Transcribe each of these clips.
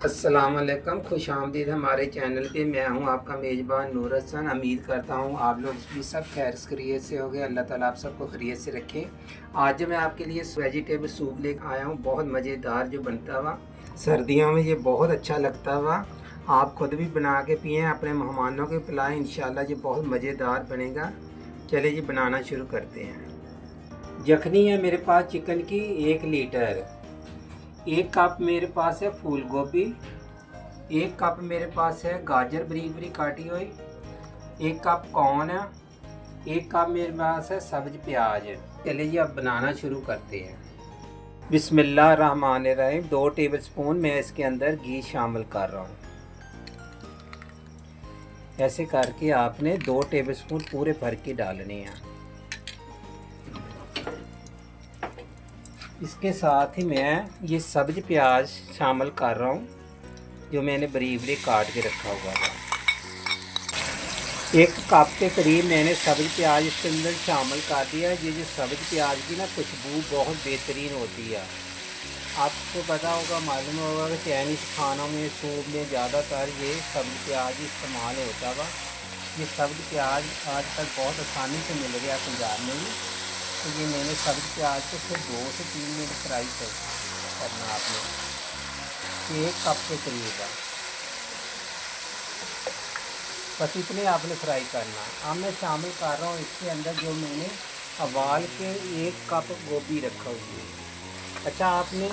अस्सलाम वालेकुम, खुश आमदीद हमारे चैनल पे। मैं हूं आपका मेज़बान नूर हसन। उम्मीद करता हूं आप लोग भी सब खैर खैरियत से होंगे। अल्लाह ताला आप सबको खैरियत से रखे। आज जो मैं आपके लिए वेजिटेबल सूप लेकर आया हूं, बहुत मज़ेदार जो बनता हुआ सर्दियों में ये बहुत अच्छा लगता हुआ। आप ख़ुद भी बना के पिएँ, अपने मेहमानों के पिलाएँ, इंशाल्लाह ये बहुत मज़ेदार बनेगा। चलिए जी बनाना शुरू करते हैं। यखनी है मेरे पास चिकन की 1 लीटर। 1 कप मेरे पास है फूल गोभी। 1 कप मेरे पास है गाजर बारीक बारीक काटी हुई। 1 कप कॉर्न है। 1 कप मेरे पास है सब्ज प्याज। चलिए जी अब बनाना शुरू करते हैं। बिस्मिल्लाहिर्रहमानिर्रहीम। 2 टेबलस्पून मैं इसके अंदर घी शामिल कर रहा हूँ। ऐसे करके आपने 2 टेबलस्पून पूरे भर के डालने हैं। इसके साथ ही मैं ये सब्ज प्याज शामिल कर रहा हूँ, जो मैंने बारीक बारीक काट के रखा हुआ था। 1 कप के करीब मैंने सब्ज प्याज इसके अंदर शामिल कर दिया। ये जो सब्ज प्याज की ना खुशबू बहुत बेहतरीन होती है। आपको पता होगा, मालूम होगा कि चाइनीज़ खानों में, सूप में ज़्यादातर ये सब्ज प्याज इस्तेमाल होता हुआ। ये सब्ज प्याज आजकल बहुत आसानी से मिल गया पंजाब में भी। तो ये मैंने सब्ज प्याज को सिर्फ 2 से 3 मिनट फ्राई करना आपने। 1 कप के करीब है, बस इतने आपने फ्राई करना। अब मैं शामिल कर रहा हूँ इसके अंदर जो मैंने उबाल के 1 कप गोभी रखा हुई है। अच्छा, आपने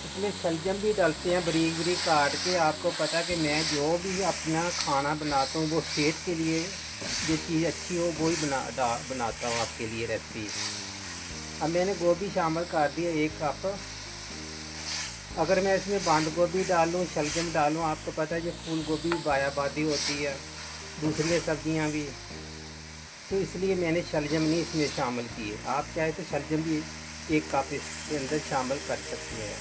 इसमें शलजम भी डालते हैं बारीक बारीक काट के। आपको पता कि मैं जो भी अपना खाना बनाता हूँ वो सेहत के लिए जो चीज़ अच्छी हो वही बनाता हूँ आपके लिए रेसिपी। अब मैंने गोभी शामिल कर दिया 1 कप। अगर मैं इसमें बंद गोभी डालूँ, शलजम डालूँ, आपको पता है जो फूल गोभी बायाबादी होती है, दूसरी सब्जियां भी, तो इसलिए मैंने शलजम नहीं इसमें शामिल किए। आप चाहे तो शलजम भी 1 कप इसके अंदर शामिल कर सकते हैं।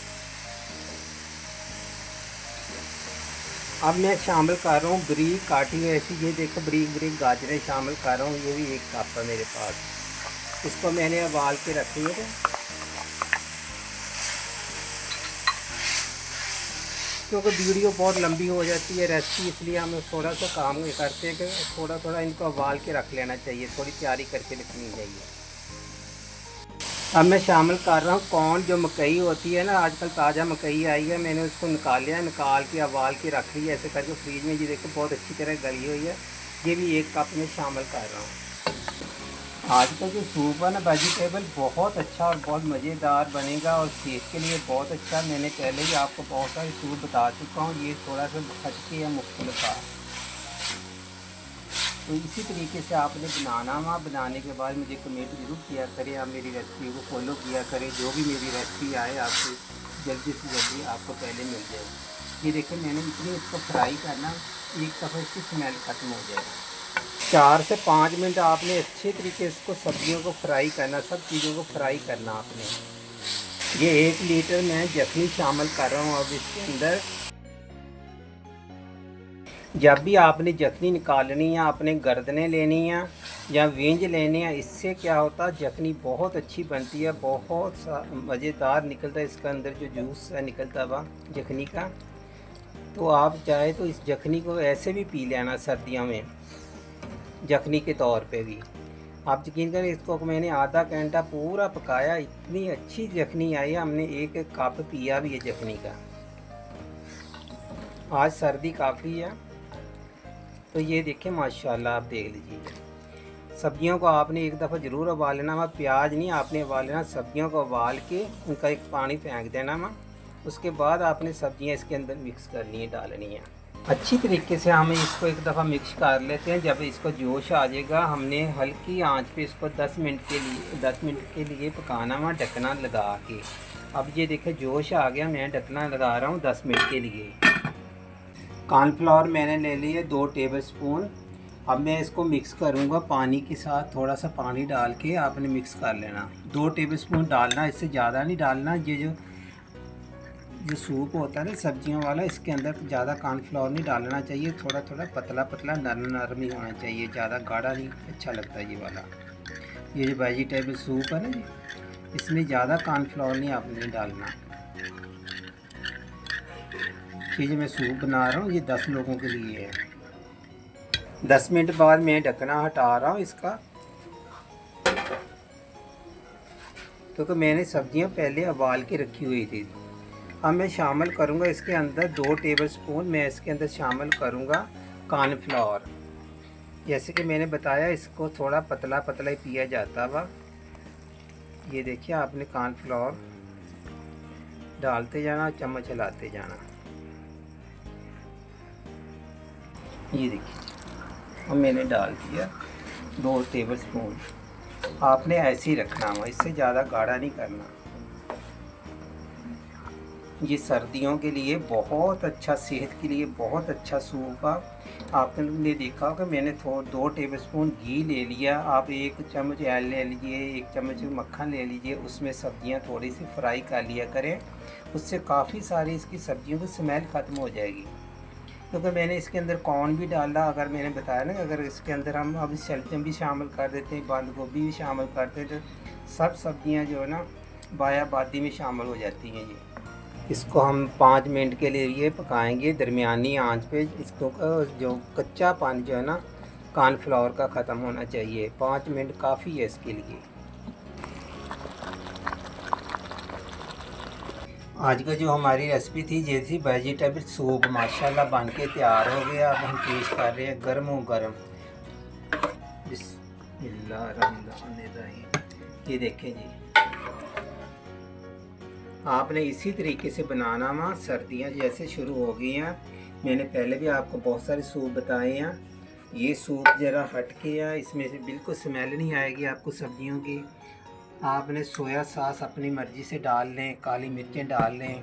अब मैं शामिल कर रहा हूँ बारीक काटी हुई ऐसी, ये देखो बारीक बारीक गाजरें शामिल कर रहा हूँ। ये भी 1 कप है मेरे पास। इसको मैंने उबाल के रखी है। क्योंकि वीडियो बहुत लंबी हो जाती है रेसिपी, इसलिए हम थोड़ा सा काम करते हैं कि थोड़ा थोड़ा इनको उबाल के रख लेना चाहिए, थोड़ी तैयारी करके रखनी चाहिए। अब मैं शामिल कर रहा हूँ कॉर्न, जो मकई होती है ना, आजकल ताज़ा मकई आई है, मैंने उसको निकाल के उबाल के रख लिया ऐसे करके फ्रीज में। ये देखो बहुत अच्छी तरह गली हुई है। ये भी 1 कप में शामिल कर रहा हूँ। आजकल जो सूप है ना वेजिटेबल, बहुत अच्छा और बहुत मज़ेदार बनेगा और सेहत के लिए बहुत अच्छा। मैंने पहले ही आपको बहुत सारे सूप बता चुका हूँ, ये थोड़ा सा हटके है मुख्तलिफ है। तो इसी तरीके से आपने बनाना हुआ। बनाने के बाद मुझे कमेंट ज़रूर किया करें, आप मेरी रेसिपी को फॉलो किया करें। जो भी मेरी रेसिपी आए आपको जल्दी से जल्दी आपको पहले मिल जाएगी। ये देखिए मैंने इतनी इसको फ्राई करना, एक दफ़ा इसकी स्मेल ख़त्म हो जाएगी। 4 से 5 मिनट आपने अच्छे तरीके से इसको सब्जियों को फ्राई करना, सब चीज़ों को फ्राई करना आपने। ये 1 लीटर मैं यखनी शामिल कर रहा हूँ। अब इसके अंदर जब भी आपने यखनी निकालनी है, आपने गर्दनें लेनी है या वेंज लेने हैं, इससे क्या होता है यखनी बहुत अच्छी बनती है, बहुत सा मज़ेदार निकलता है इसके अंदर जो जूस है निकलता हुआ यखनी का। तो आप चाहे तो इस यखनी को ऐसे भी पी लेना सर्दियों में, यखनी के तौर पे भी। आप यकीन करें, इसको मैंने आधा घंटा पूरा पकाया, इतनी अच्छी यखनी आई है। हमने 1 कप पिया भी है यखनी का। आज सर्दी काफ़ी है, तो ये देखिए माशाल्लाह, आप देख लीजिए। सब्जियों को आपने एक दफ़ा ज़रूर उबाल लेना वा, प्याज नहीं आपने उबाल लेना, सब्जियों को उबाल के उनका एक पानी फेंक देना वा। उसके बाद आपने सब्जियां इसके अंदर मिक्स करनी है, डालनी है। अच्छी तरीके से हम इसको एक दफ़ा मिक्स कर लेते हैं। जब इसको जोश आ जाएगा, हमने हल्की आंच पे इसको 10 मिनट के लिए पकाना हुआ, ढकना लगा के। अब ये देखिए जोश आ गया, मैं ढकना लगा रहा हूँ 10 मिनट के लिए। कॉर्नफ्लावर मैंने ले लिए 2 टेबलस्पून। अब मैं इसको मिक्स करूँगा पानी के साथ, थोड़ा सा पानी डाल के आपने मिक्स कर लेना। 2 टेबलस्पून डालना, इससे ज़्यादा नहीं डालना। ये जो सूप होता है ना सब्जियों वाला, इसके अंदर ज़्यादा कॉर्नफ्लावर नहीं डालना चाहिए, थोड़ा थोड़ा पतला पतला नरम नरम ही होना चाहिए, ज़्यादा गाढ़ा नहीं अच्छा लगता ये वाला। ये जो वेजिटेबल सूप है ना, इसमें ज़्यादा कॉर्नफ्लावर नहीं आपने डालना। ये जो मैं सूप बना रहा हूँ ये 10 लोगों के लिए है। 10 मिनट बाद मैं ढकना हटा रहा हूँ इसका, क्योंकि मैंने सब्जियां पहले उबाल के रखी हुई थी। अब मैं शामिल करूँगा इसके अंदर 2 टेबलस्पून मैं इसके अंदर शामिल करूँगा कॉर्नफ्लावर। जैसे कि मैंने बताया इसको थोड़ा पतला पतला ही पिया जाता हुआ। ये देखिए आपने कॉर्नफ्लावर डालते जाना, चम्मच हिलाते जाना। ये देखिए अब मैंने डाल दिया 2 टेबलस्पून। आपने ऐसे ही रखना हुआ, इससे ज़्यादा गाढ़ा नहीं करना। ये सर्दियों के लिए बहुत अच्छा, सेहत के लिए बहुत अच्छा सूप है। आपने देखा होगा मैंने 2 टेबलस्पून घी ले लिया। आप 1 चम्मच ऑयल ले लीजिए, 1 चम्मच मक्खन ले लीजिए, उसमें सब्जियां थोड़ी सी फ्राई कर लिया करें। उससे काफ़ी सारी इसकी सब्जियों की स्मेल ख़त्म हो जाएगी। क्योंकि मैंने इसके अंदर कॉर्न भी डाला। अगर मैंने बताया ना, अगर इसके अंदर हम अभी शलजम भी शामिल कर देते हैं, बंद गोभी भी शामिल करते हैं, तो सब सब्जियां जो है ना बायाबादी में शामिल हो जाती हैं। ये इसको हम 5 मिनट के लिए ये पकाएंगे दरमियानी आंच पे। इसको जो कच्चा पानी जो है ना कॉर्नफ्लावर का ख़त्म होना चाहिए। 5 मिनट काफ़ी है इसके लिए। आज का जो हमारी रेसिपी थी ये थी वेजिटेबल सूप। माशाल्लाह बन के तैयार हो गया। अब हम पेश कर रहे हैं गर्म गर्म। बिस्मिल्लाहिर्रहमानिर्रहीम। ये देखें जी, आपने इसी तरीके से बनाना वहाँ। सर्दियाँ जैसे शुरू हो गई हैं, मैंने पहले भी आपको बहुत सारे सूप बताए हैं। ये सूप ज़रा हट के है, इसमें से बिल्कुल स्मेल नहीं आएगी आपको सब्जियों की। आपने सोया सॉस अपनी मर्ज़ी से डाल लें, काली मिर्चें डाल लें,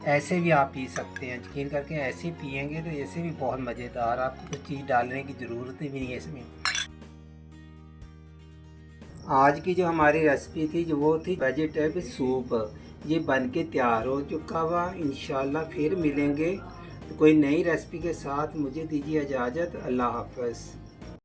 ऐसे भी आप पी सकते हैं। यकीन करके ऐसे पिएंगे तो ऐसे भी बहुत मज़ेदार। आपको कुछ चीज़ डालने की ज़रूरत ही नहीं है इसमें। आज की जो हमारी रेसिपी थी जो वो थी वेजिटेबल सूप। ये बन के तैयार हो चुका हुआ। इंशाल्लाह फिर मिलेंगे कोई नई रेसिपी के साथ। मुझे दीजिए इजाज़त। अल्लाह हाफ़िज़।